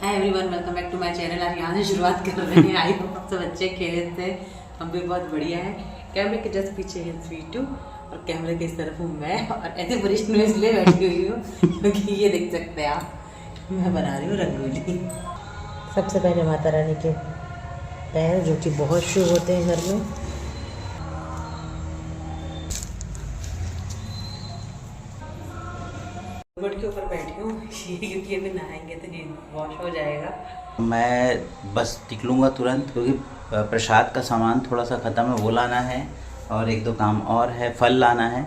Hi everyone, welcome back to my channel. आज यहाँ से शुरुआत कर रहे हैं। आई होप सब बच्चे खेले थे, हम भी बहुत बढ़िया है। कैमरे के जस्ट पीछे है स्वीटू और कैमरे के इस तरफ हूँ मैं। और ऐसे वरिष्ठ में इसलिए बैठी हुई हूँ क्योंकि ये देख सकते हैं आप, मैं बना रही हूँ रंगोली। सबसे पहले माता रानी के पैर, जो कि बहुत शुभ होते हैं घर में। बोर्ड के ऊपर बैठी हूँ क्योंकि अभी नहाएंगे तो ये वॉश हो जाएगा। मैं बस निकलूँगा तुरंत, क्योंकि प्रसाद का सामान थोड़ा सा ख़त्म है, वो लाना है और एक दो काम और है, फल लाना है।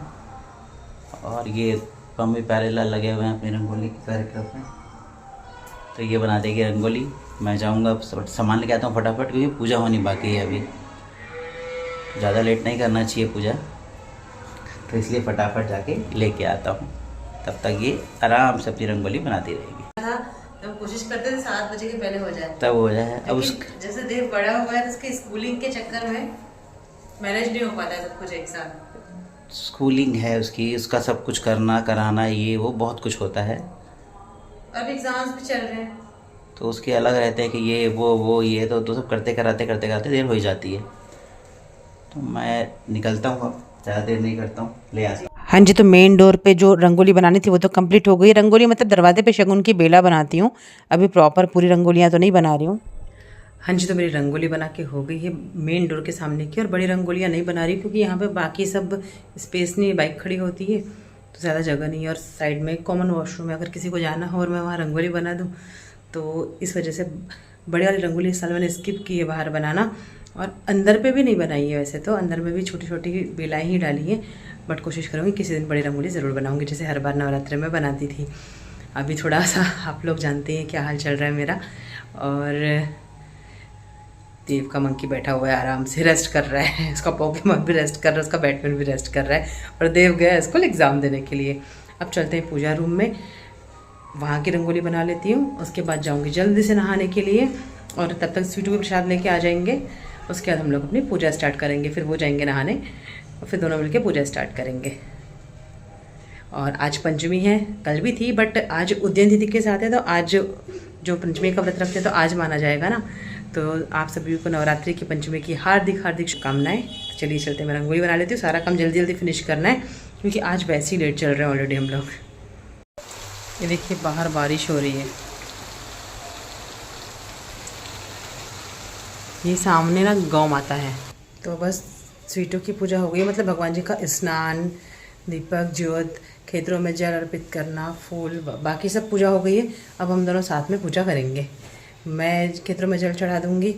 और ये मम्मी प्यारे लाल लगे हुए हैं अपनी रंगोली के कार्यक्रम में, तो ये बना देगी रंगोली। मैं जाऊँगा सामान लेके आता हूँ फटाफट, क्योंकि पूजा होनी बाकी है अभी। ज़्यादा लेट नहीं करना चाहिए पूजा, तो इसलिए फटाफट जाके लेके आता हूँ। तब तक ये आराम से अपनी रंगोली बनाती रहेगी। तो कोशिश करते थे 7 बजे के पहले हो जाए, तब हो जाए। अब जैसे देव बड़ा हुआ है तो उसके स्कूलिंग के चक्कर में मैनेज नहीं हो पाता है सब कुछ एक साथ। स्कूलिंग है उसकी, उसका सब कुछ करना कराना, ये वो बहुत कुछ होता है। अब एग्जाम्स भी चल रहे हैं तो उसके अलग रहते हैं कि ये वो ये तो सब करते कराते देर हो ही जाती है। तो मैं निकलता हूँ, अब ज़्यादा देर नहीं करता हूँ, ले आती हूँ। हाँ जी, तो मेन डोर पे जो रंगोली बनानी थी वो तो कंप्लीट हो गई। रंगोली मतलब दरवाजे पे शगुन की बेला बनाती हूँ, अभी प्रॉपर पूरी रंगोलियाँ तो नहीं बना रही हूँ। हाँ जी, तो मेरी रंगोली बना के हो गई है मेन डोर के सामने की। और बड़ी रंगोलियाँ नहीं बना रही क्योंकि यहाँ पे बाकी सब स्पेस नहीं, बाइक खड़ी होती है तो ज़्यादा जगह नहीं है। और साइड में कॉमन वॉशरूम है, अगर किसी को जाना हो और मैं वहाँ रंगोली बना दूँ तो इस वजह से बड़ी वाली रंगोली इस साल मैंने स्किप की है बाहर बनाना। और अंदर पे भी नहीं बनाई है, वैसे तो अंदर में भी छोटी छोटी बेलाएँ ही डाली हैं, बट कोशिश करूँगी किसी दिन बड़ी रंगोली ज़रूर बनाऊँगी, जैसे हर बार नवरात्रि में बनाती थी। अभी थोड़ा सा आप लोग जानते हैं क्या हाल चल रहा है मेरा। और देव का मंकी बैठा हुआ है, आराम से रेस्ट कर रहा है। उसका पोकेमॉन भी रेस्ट कर रहा है, उसका बैटमैन भी रेस्ट कर रहा है। और देव गया स्कूल एग्ज़ाम देने के लिए। अब चलते हैं पूजा रूम में, वहाँ की रंगोली बना लेती हूँ। उसके बाद जाऊँगी जल्दी से नहाने के लिए, और तब तक स्वीटू के प्रसाद लेके आ जाएंगे। उसके बाद हम लोग अपनी पूजा स्टार्ट करेंगे, फिर वो जाएंगे नहाने और फिर दोनों मिलके पूजा स्टार्ट करेंगे। और आज पंचमी है, कल भी थी बट आज उद्यन तिथि के साथ है, तो आज जो पंचमी का व्रत रखते हैं तो आज माना जाएगा ना। तो आप सभी को नवरात्रि की पंचमी की हार्दिक हार्दिक शुभकामनाएं। चलिए चलते, मैं रंगोली बना लेती हूँ, सारा काम जल्दी जल्दी फिनिश करना है क्योंकि आज वैसे ही लेट चल रहे हैं ऑलरेडी हम लोग। ये देखिए बाहर बारिश हो रही है। ये सामने ना गौ माता है। तो बस स्वीटों की पूजा हो गई, मतलब भगवान जी का स्नान, दीपक ज्योत, खेतों में जल अर्पित करना, फूल, बाकी सब पूजा हो गई है। अब हम दोनों साथ में पूजा करेंगे। मैं खेतों में जल चढ़ा दूँगी,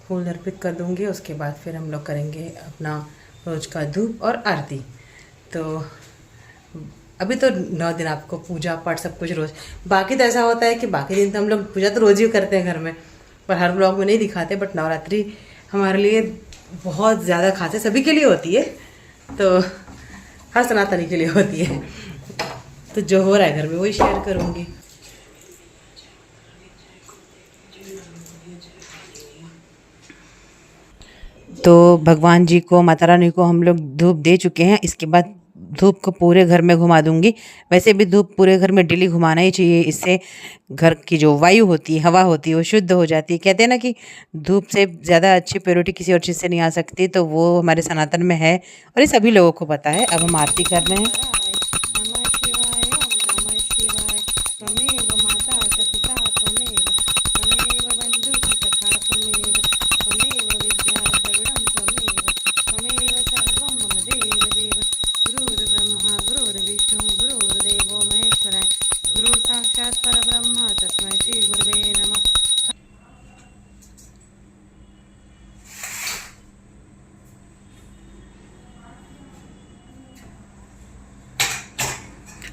फूल अर्पित कर दूँगी, उसके बाद फिर हम लोग करेंगे अपना रोज़ का धूप और आरती। तो अभी तो 9 दिन आपको पूजा पाठ सब कुछ रोज़। बाकी तो ऐसा होता है कि बाकी दिन तो हम लोग पूजा तो रोज़ ही करते हैं घर में, पर हर ब्लॉग में नहीं दिखाते। बट नवरात्रि हमारे लिए बहुत ज़्यादा खास है, सभी के लिए होती है, तो हर सनातनी के लिए होती है। तो जो हो रहा है घर में वही शेयर करूँगी। तो भगवान जी को, माता रानी को हम लोग धूप दे चुके हैं। इसके बाद धूप को पूरे घर में घुमा दूंगी। वैसे भी धूप पूरे घर में डेली घुमाना ही चाहिए, इससे घर की जो वायु होती है, हवा होती है, वो शुद्ध हो जाती है। कहते हैं ना कि धूप से ज़्यादा अच्छी प्योरिटी किसी और चीज़ से नहीं आ सकती, तो वो हमारे सनातन में है और ये सभी लोगों को पता है। अब हम आरती कर रहे हैं।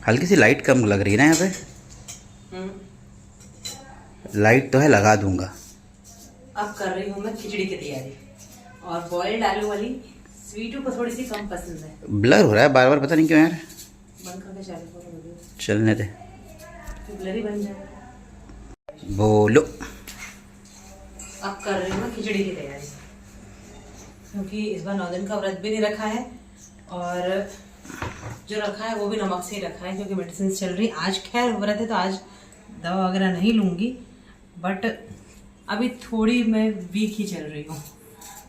हल्की सी लाइट कम लग रही है ना यहाँ पे। लाइट तो है, लगा दूंगा। अब कर रही हूँ मैं खिचड़ी की तैयारी, और बॉइल्ड आलू वाली स्वीटू को थोड़ी सी कम पसंद है। ब्लर हो रहा है बार बार, पता नहीं क्यों यार। बंद करके चलने दे, ब्लर ही बन जाए। बोलो। अब कर रही हूँ मैं खिचड़ी की तैयारी, क्योंकि इस बार 9 दिन का व्रत भी नहीं रखा है, और जो रखा है वो भी नमक से ही रखा है क्योंकि मेडिसिन चल रही। आज खैर व्रत है तो आज दवा वगैरह नहीं लूँगी, बट अभी थोड़ी मैं वीक ही चल रही हूँ,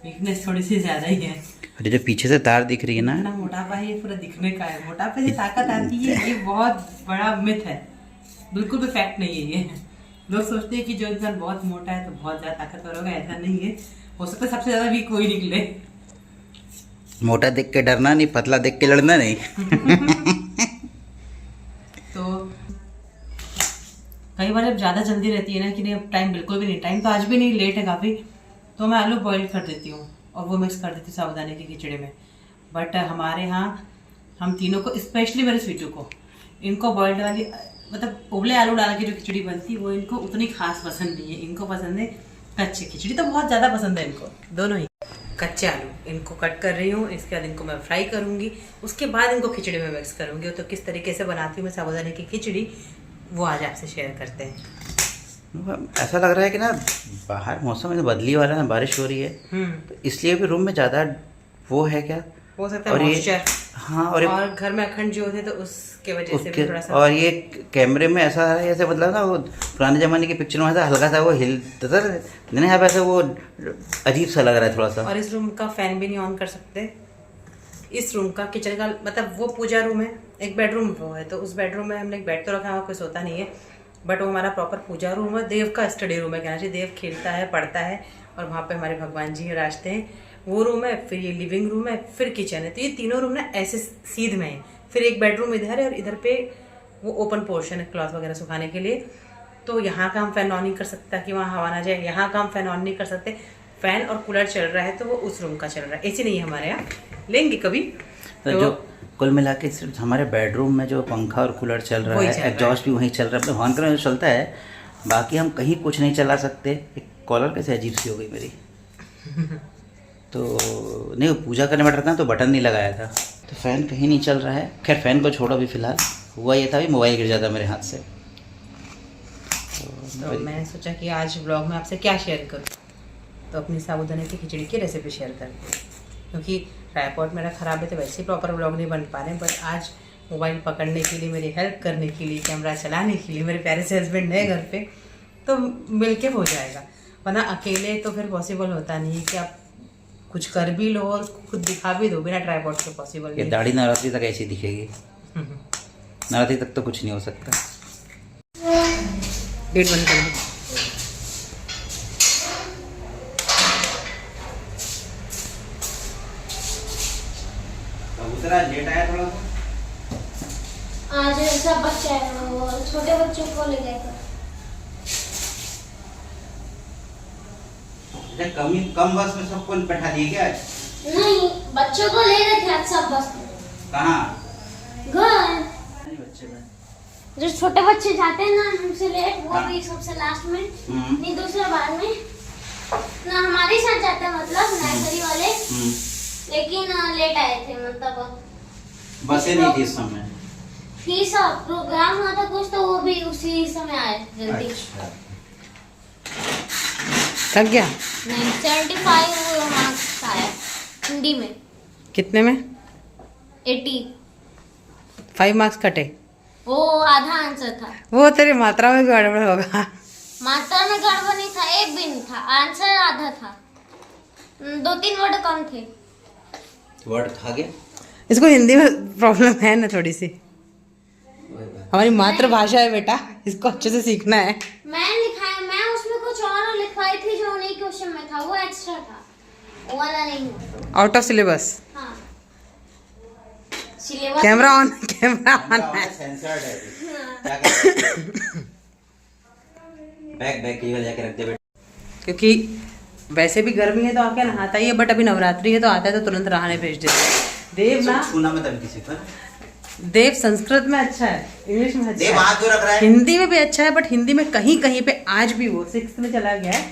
वीकनेस थोड़ी सी ज़्यादा ही है। अरे जो पीछे से तार दिख रही है ना, इतना मोटापा है, ये पूरा दिखने का है। मोटापे से ताकत आती है, ये बहुत बड़ा मिथ है, बिल्कुल भी फैक्ट नहीं है ये। लोग सोचते हैं कि जो इंसान बहुत मोटा है तो बहुत ज़्यादा ताकतवर होगा, ऐसा नहीं है। हो सकता है सबसे ज़्यादा वीक कोई निकले। मोटा देख के डरना नहीं, पतला देख के लड़ना नहीं। तो कई बार जब ज़्यादा जल्दी रहती है ना कि नहीं अब टाइम बिल्कुल भी नहीं, टाइम तो आज भी नहीं, लेट है काफ़ी, तो मैं आलू बॉईल कर देती हूँ और वो मिक्स कर देती हूँ साबूदाने की खिचड़ी में। बट हमारे यहाँ हम तीनों को, स्पेशली मेरे स्वीटू को, इनको बॉइल्ड वाली मतलब उबले आलू डाल के जो खिचड़ी बनती है वो इनको उतनी खास पसंद नहीं है। इनको पसंद है कच्ची खिचड़ी, तो बहुत ज़्यादा पसंद है इनको, दोनों ही। कच्चे आलू इनको कट कर रही हूँ, इसके बाद इनको मैं फ्राई करूँगी, उसके बाद इनको खिचड़ी में मिक्स करूँगी। तो किस तरीके से बनाती हूँ मैं साबूदाने की खिचड़ी, वो आज आपसे शेयर करते हैं। ऐसा लग रहा है कि ना बाहर मौसम में बदली वाला है, बारिश हो रही है, तो इसलिए भी रूम में ज़्यादा वो है क्या, हो सकता है मॉइस्चर। हाँ, और घर में अखंड जो थे तो उसके वजह से भी थोड़ा सा। और ये कैमरे में ऐसा है जैसे मतलब ना वो पुराने ज़माने की पिक्चर में ऐसा हल्का सा वो हिलता था, नहीं है वैसे वो अजीब सा लग रहा है थोड़ा सा। और इस रूम का फैन भी नहीं ऑन कर सकते। इस रूम का, किचन का, मतलब वो पूजा रूम है, एक बेडरूम वो है, तो उस बेडरूम में हमने एक बेड तो रखा है, कोई सोता नहीं है, बट वो हमारा प्रॉपर पूजा रूम है, देव का स्टडी रूम है कहना चाहिए। देव खेलता है, पढ़ता है, और वहाँ पे हमारे भगवान जी राजते हैं, वो रूम है। फिर ये लिविंग रूम है, फिर किचन है। तो ये तीनों रूम ना ऐसे सीध में है। फिर एक बेडरूम इधर है और इधर पे वो ओपन पोर्शन है क्लॉथ वगैरह सुखाने के लिए। तो यहाँ का हम फैन ऑन नहीं कर सकता कि वहाँ हवा ना जाए, यहाँ का हम फैन ऑन नहीं कर सकते। फैन और कूलर चल रहा है तो वो उस रूम का चल रहा है, ऐसे नहीं है हमारे यहाँ, लेंगे कभी। तो जो कुल मिला के सिर्फ हमारे बेडरूम में जो पंखा और कूलर चल रहा है, एग्जॉस्ट भी वहीं चल रहा है, मतलब भवन में चलता है, बाकी हम कहीं कुछ नहीं चला सकते। एक कॉलर कैसे अजीब सी हो गई मेरी। तो नहीं, वो पूजा करने बैठ रहा था तो बटन नहीं लगाया था, तो फ़ैन कहीं नहीं चल रहा है। खैर फ़ैन को छोड़ो अभी फ़िलहाल, हुआ ये था भी मोबाइल गिर जाता मेरे हाथ से। तो मैंने सोचा कि आज ब्लॉग में आपसे क्या शेयर करूँ, तो अपनी साबूदाने की खिचड़ी की रेसिपी शेयर करती हूँ। क्योंकि ट्राइपॉड मेरा ख़राब है तो वैसे ही प्रॉपर ब्लॉग नहीं बन पा रहे हैं, बट आज मोबाइल पकड़ने के लिए, मेरी हेल्प करने के लिए, कैमरा चलाने के लिए मेरे प्यारे से हस्बैंड है घर पे, तो मिलके हो जाएगा। वरना अकेले तो फिर पॉसिबल होता नहीं है कि आप कुछ कर भी लो और खुद दिखा भी दो, बिना ट्राइपॉड के पॉसिबल नहीं। ये दाढ़ी नवरात्रि तक ऐसी दिखेगी। नवरात्रि तक तो कुछ नहीं हो सकता। डेट बंद कर। लेट आया थोड़ा आज सब बच्चे आए हैं, वो छोटे बच्चों को ले गए थे। कम बस में सबको बैठा दिए क्या? नहीं, बच्चों को ले गए थे आज सब बस में। कहाँ? घर। बच्चे में जो छोटे बच्चे जाते हैं ना हमसे लेट, वो भी सबसे लास्ट में, नहीं दूसरे बार में ना हमारे साथ जाते हैं, मतलब नर्सरी वाले, लेकिन लेट आए थे, मतलब बसें नहीं थी इस समय। थी सब प्रोग्राम हुआ था कुछ, तो वो भी उसी समय आए जल्दी। अच्छा। थक गया? नहीं, 75 मार्क्स आया हिंदी में। कितने में? 85 मार्क्स कटे। वो आधा आंसर था। वो तेरी मात्रा में भी गड़बड़ होगा। मात्रा में गड़बड़ नहीं था, एक भी नहीं था, आंसर आधा था, 2-3 वर्ड कम थे। वर्ड था क्या? इसको हिंदी में प्रॉब्लम है ना थोड़ी सी, हमारी मातृभाषा है बेटा, इसको अच्छे से सीखना है। मैं लिखाया, मैं उसमें कुछ और लिखवाई थी जो उन्हीं क्वेश्चन में था, वो एक्स्ट्रा था, वो वाला नहीं हुआ। Out of syllabus. हाँ, syllabus. Camera on, camera on है। सेंसर्ड है। क्या कर? बैग केवल जाके रख दे बेटा। क्योंकि वैसे भी गर्मी है तो आके नहाता ही है, बट अभी नवरात्रि है तो आता है तो तुरंत नहाने भेज देते हैं। देव ना, छूना मत किसी पर। देव संस्कृत में अच्छा है, इंग्लिश में अच्छा देव हाथ जो रख रहा है, हिंदी में भी अच्छा है, बट हिंदी में कहीं कहीं पे आज भी, वो 6th में चला गया है,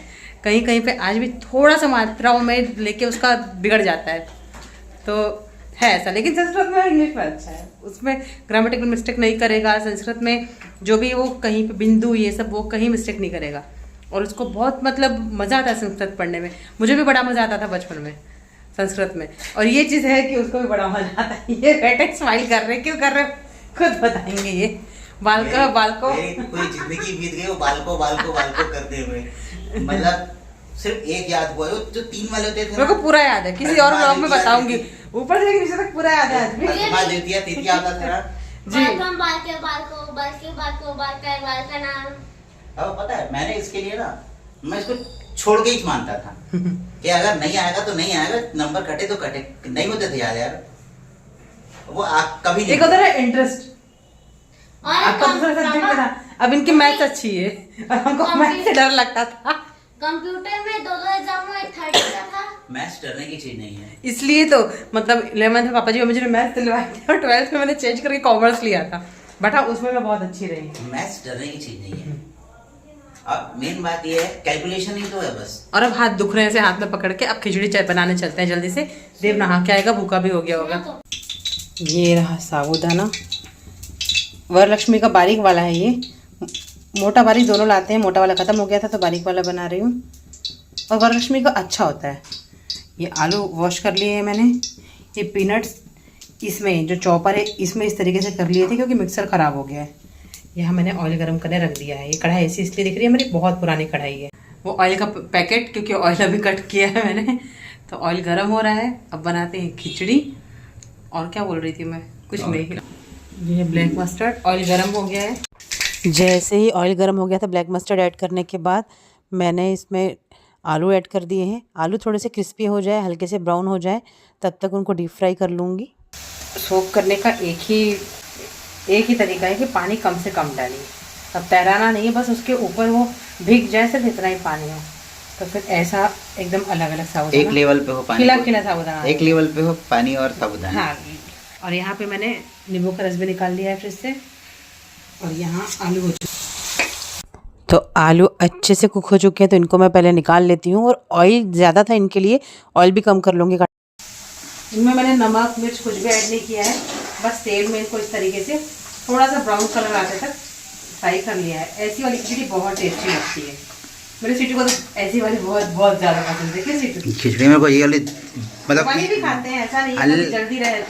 कहीं कहीं पे आज भी थोड़ा सा मात्राओं में लेके उसका बिगड़ जाता है, तो है ऐसा। लेकिन संस्कृत में, इंग्लिश में अच्छा है, उसमें ग्रामेटिकल मिस्टेक नहीं करेगा। संस्कृत में जो भी वो कहीं पे बिंदु ये सब, वो कहीं मिस्टेक नहीं करेगा, और उसको बहुत मतलब मज़ा आता है संस्कृत पढ़ने में। मुझे भी बड़ा मज़ा आता था बचपन में संस्कृत में, और ये चीज़ है कि उसको भी बड़ा मज़ा आता है। ये बेटे स्माइल कर रहे, क्यों कर रहे खुद बताएंगे ये। बाल को मेरी पूरी जिंदगी बीत गई वो बाल को करते हुए। मतलब सिर्फ एक याद हुआ जो 3 वाले होते थे, मेरे को पूरा याद है, किसी और ब्लॉग में बताऊंगी। ऊपर से नीचे तक पूरा याद है आज भी। तिथिया आता था जी। बाल का नाम। अब पता है मैंने इसके लिए ना, मैं इसको छोड़ के ही मानता था कि अगर नहीं आएगा तो नहीं आएगा, नंबर कटे तो कटे, नहीं होते थे यार वो कभी नहीं। एक होता है इंटरेस्ट, और आपका दूसरा सब्जेक्ट में था। अब इनकी मैथ्स अच्छी है और हमको मैथ्स से डर लगता था। कंप्यूटर में 2 एग्जाम में 30 का था। मैथ्स डरने की चीज नहीं है। इसलिए तो मतलब 11th में पापा जी मुझे मैथ्स दिलवाए थे और 12th में मैंने चेंज करके कॉमर्स लिया था, बट हाँ उसमें मैं बहुत अच्छी रही। मैथ्स डरने की चीज नहीं है। अब मेन बात ये है कैलकुलेशन ही तो है बस। और अब हाथ दुख रहे हैं, ऐसे हाथ में पकड़ के अब खिचड़ी चाय बनाने चलते हैं जल्दी से। देव नहा के आएगा, भूखा भी हो गया होगा। ये रहा साबूदाना, वरलक्ष्मी का बारीक वाला है। ये मोटा बारीक दोनों लाते हैं, मोटा वाला ख़त्म हो गया था तो बारीक वाला बना रही हूँ। और वरलक्ष्मी का अच्छा होता है। ये आलू वॉश कर लिए हैं मैंने। ये पीनट्स इसमें जो चॉपर है इसमें इस तरीके से कर लिए थे क्योंकि मिक्सर ख़राब हो गया है। यहाँ मैंने ऑयल गर्म करने रख दिया है। ये कढ़ाई ऐसी इसलिए दिख रही है, मेरी बहुत पुरानी कढ़ाई है। वो ऑयल का पैकेट, क्योंकि ऑयल अभी कट किया है मैंने, तो ऑयल गर्म हो रहा है। अब बनाते हैं खिचड़ी। और क्या बोल रही थी मैं, कुछ नहीं। ये ब्लैक मस्टर्ड, ऑयल गर्म हो गया है। जैसे ही ऑयल गर्म हो गया था, ब्लैक मस्टर्ड ऐड करने के बाद मैंने इसमें आलू ऐड कर दिए हैं। आलू थोड़े से क्रिस्पी हो जाए, हल्के से ब्राउन हो जाए, तब तक उनको डीप फ्राई कर लूँगी। सोक करने का एक ही तरीका है कि पानी कम से कम डालिए। अब तैराना नहीं है, बस उसके ऊपर वो भीग जाए, सिर्फ इतना ही पानी हो। तो फिर ऐसा एकदम अलग अलग साबुदाना, एक लेवल पे हो पानी, खिला साबुदाना, एक लेवल पे हो पानी और साबुदाना। हाँ। और यहाँ पे मैंने नींबू का रस भी निकाल लिया है फ्रिज से। और यहाँ आलू हो चुके, तो आलू अच्छे से कुक हो चुके हैं, तो इनको मैं पहले निकाल लेती हूँ। और ऑयल ज़्यादा था इनके लिए, ऑयल भी कम कर लूँगी। इनमें मैंने नमक मिर्च कुछ भी ऐड नहीं किया है, बस तेल में इनको इस तरीके से थोड़ा सा ब्राउन कलर आने तक फ्राई कर लिया है। ऐसी वाली खिचड़ी बहुत टेस्टी लगती है। मेरी सिटी को तो ऐसी वाली बहुत ज़्यादा पसंद है। किस खिचड़ी में कोई ये वाली मतलब वाली भी खाते हैं, ऐसा नहीं है, जल्दी रहे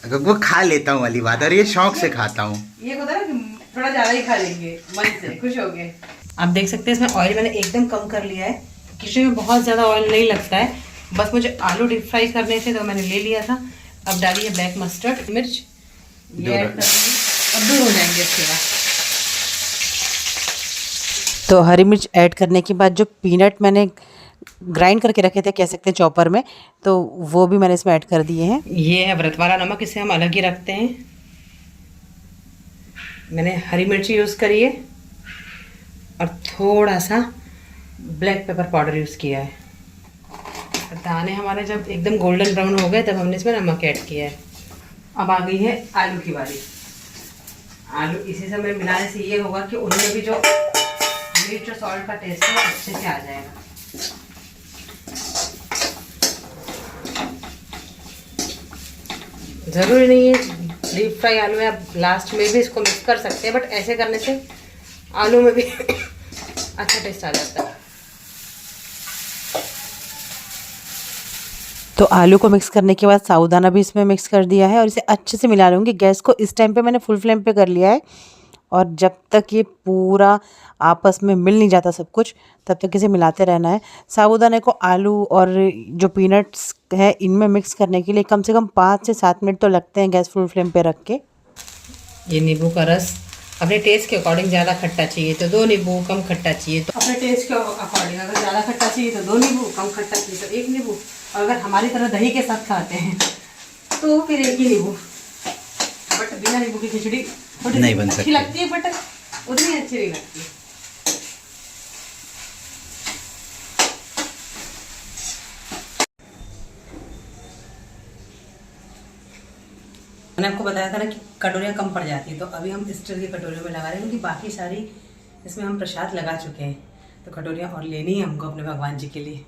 तो वो खा लेता हूँ वाली बात, और ये शौक से खाता हूँ। ये होता है ना कि थोड़ा ज़्यादा ही खा लेंगे, मन से खुश हो गए। आप देख सकते हैं इसमें ऑयल मैंने एकदम कम कर लिया है। खिचड़ी में बहुत ज़्यादा ऑयल नहीं लगता है, बस मुझे आलू डीप फ्राई करने थे तो मैंने ले लिया था। अब डालिए ब्लैक मस्टर्ड, मिर्च, ये ऐड करूँगी। अब दूर हो जाएंगे इसके बाद। तो हरी मिर्च ऐड करने के बाद जो पीनट मैंने ग्राइंड करके रखे थे, कह सकते हैं चॉपर में, तो वो भी मैंने इसमें ऐड कर दिए हैं। ये है व्रत वाला नमक, इसे हम अलग ही रखते हैं। मैंने हरी मिर्ची यूज़ करी है और थोड़ा सा ब्लैक पेपर पाउडर यूज़ किया है। दाने हमारे जब एकदम गोल्डन ब्राउन हो गए तब हमने इसमें नमक ऐड किया है। अब आ गई है आलू की बारी। आलू इसी समय मिलाने से ये होगा कि उनमें भी जो मिर्च और सॉल्ट का टेस्ट है अच्छे से आ जाएगा। ज़रूरी नहीं है डीप फ्राई आलू है, आप लास्ट में भी इसको मिक्स कर सकते हैं, बट ऐसे करने से आलू में भी अच्छा टेस्ट आ जाता है। तो आलू को मिक्स करने के बाद साबूदाना भी इसमें मिक्स कर दिया है और इसे अच्छे से मिला लूँगी। गैस को इस टाइम पे मैंने फुल फ्लेम पे कर लिया है और जब तक ये पूरा आपस में मिल नहीं जाता सब कुछ, तब तक इसे मिलाते रहना है। साबूदाने को आलू और जो पीनट्स है इनमें मिक्स करने के लिए कम से कम 5 से 7 मिनट तो लगते हैं गैस फुल फ्लेम पे रख के। ये नींबू का रस अपने टेस्ट के अकॉर्डिंग, ज़्यादा खट्टा चाहिए तो 2 नींबू, कम खट्टा चाहिए तो अपने टेस्ट के अकॉर्डिंग, अगर ज़्यादा खट्टा चाहिए तो 2 नींबू, कम खट्टा चाहिए तो 1 नींबू, और अगर हमारी तरह दही के साथ खाते हैं तो फिर 1 ही नींबू। बट बिना नींबू की खिचड़ी नहीं बन सकती, अच्छी लगती है बट उतनी अच्छी नहीं लगती। मैंने आपको बताया था ना कि कटोरियाँ कम पड़ जाती है, तो अभी हम स्टील की कटोरियों में लगा रहे हैं क्योंकि बाकी सारी इसमें हम प्रसाद लगा चुके हैं, तो कटोरियाँ और लेनी है हमको अपने भगवान जी के लिए।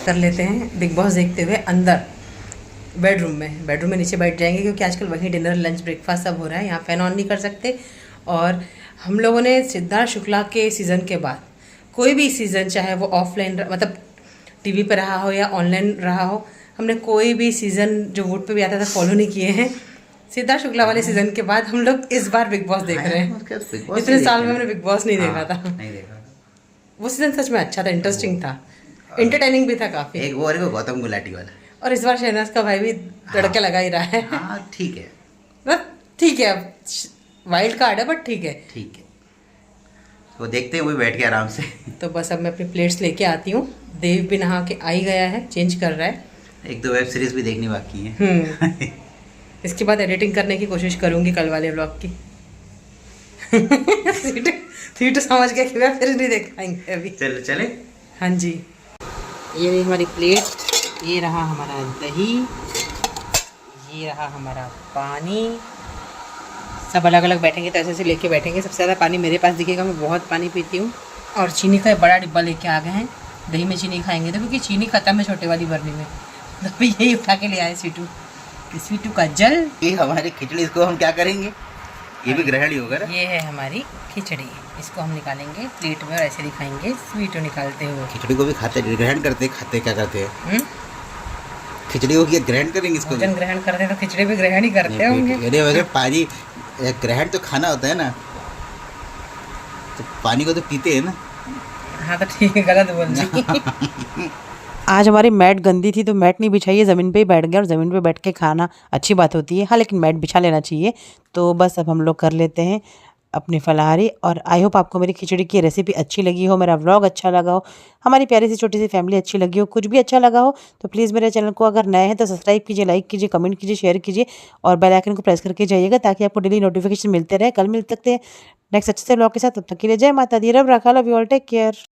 कर लेते हैं बिग बॉस देखते हुए अंदर बेडरूम में नीचे बैठ जाएंगे क्योंकि आजकल वहीं डिनर लंच ब्रेकफास्ट सब हो रहा है। यहाँ फ़ैन ऑन नहीं कर सकते और हम लोगों ने सिद्धार्थ शुक्ला के सीज़न के बाद कोई भी सीज़न, चाहे वो ऑफलाइन मतलब टीवी पे रहा हो या ऑनलाइन रहा हो, हमने कोई भी सीज़न जो वोट पे भी आता था फॉलो नहीं किए हैं। सिद्धार्थ शुक्ला वाले सीज़न के बाद हम लोग इस बार बिग बॉस देख रहे हैं। इतने साल में हमने बिग बॉस नहीं देखा था। नहीं देखा। वो सीज़न सच में अच्छा था, इंटरेस्टिंग था, एंटरटेनिंग भी था काफ़ी। एक वो है गौतम गुलाटी वाला। और इस बार शहनाज का भाई भी तड़के लगा ही रहा है। हाँ ठीक है, मतलब ठीक है, वाइल्ड कार्ड है बट ठीक है। ठीक है, वो देखते हैं, वो बैठ के आराम से। तो बस अब मैं अपनी प्लेट्स लेके आती हूँ। देव भी नहा के आ ही गया है, चेंज कर रहा है। एक दो वेब सीरीज भी देखनी बाकी है। इसके बाद एडिटिंग करने की कोशिश करूँगी कल वाले व्लॉग की। सीट समझ गया कि वेब सीरीज नहीं देख पाएंगे अभी। चल चले। हाँ जी, ये रही हमारी प्लेट, ये रहा हमारा दही, ये रहा हमारा पानी। सब अलग अलग बैठेंगे तो ऐसे ऐसे लेके बैठेंगे। सबसे ज़्यादा पानी मेरे पास दिखेगा, मैं बहुत पानी पीती हूँ। और चीनी का एक बड़ा डिब्बा लेके आ गए हैं। दही में चीनी खाएंगे तो, क्योंकि चीनी ख़त्म है छोटे वाली बर्नी में, तो अभी यही उठा के ले आए स्वीटू। स्वीटू का जल। ये हमारी खिचड़ी, इसको हम क्या करेंगे? ये भी ग्रहण ही होगा ना? ये है हमारी खिचड़ी, इसको हम निकालेंगे प्लेट में और ऐसे दिखाएंगे स्वीटू निकालते हुए। खिचड़ी को भी खाते, ग्रहण करते, खाते क्या करते हैं? खिचड़ी को क्या ग्रहण करेंगे? इसको भोजन ग्रहण करते हैं तो खिचड़ी भी ग्रहण ही करते होंगे। अरे पानी ग्रहण तो खाना होता है ना, तो पानी को तो पीते हैं ना। हाँ तो ठीक है, गलत बोल दी। आज हमारी मैट गंदी थी तो मैट नहीं बिछाई है, ज़मीन पे ही बैठ गया। और ज़मीन पे बैठ के खाना अच्छी बात होती है, हाँ, लेकिन मैट बिछा लेना चाहिए। तो बस अब हम लोग कर लेते हैं अपनी फलाहारी। और आई होप आपको मेरी खिचड़ी की रेसिपी अच्छी लगी हो, मेरा व्लॉग अच्छा लगा हो, हमारी प्यारी सी छोटी सी फैमिली अच्छी लगी हो, कुछ भी अच्छा लगा हो तो प्लीज़ मेरे चैनल को अगर नए हैं तो सब्सक्राइब कीजिए, लाइक कीजिए, कमेंट कीजिए, शेयर कीजिए और बेल आइकन को प्रेस करके जाइएगा ताकि आपको डेली नोटिफिकेशन मिलते रहे। कल मिल सकते हैं नेक्स्ट अच्छे से व्लॉग के साथ। तब तक के लिए जय माता दी, रब रखा, love you all, take care.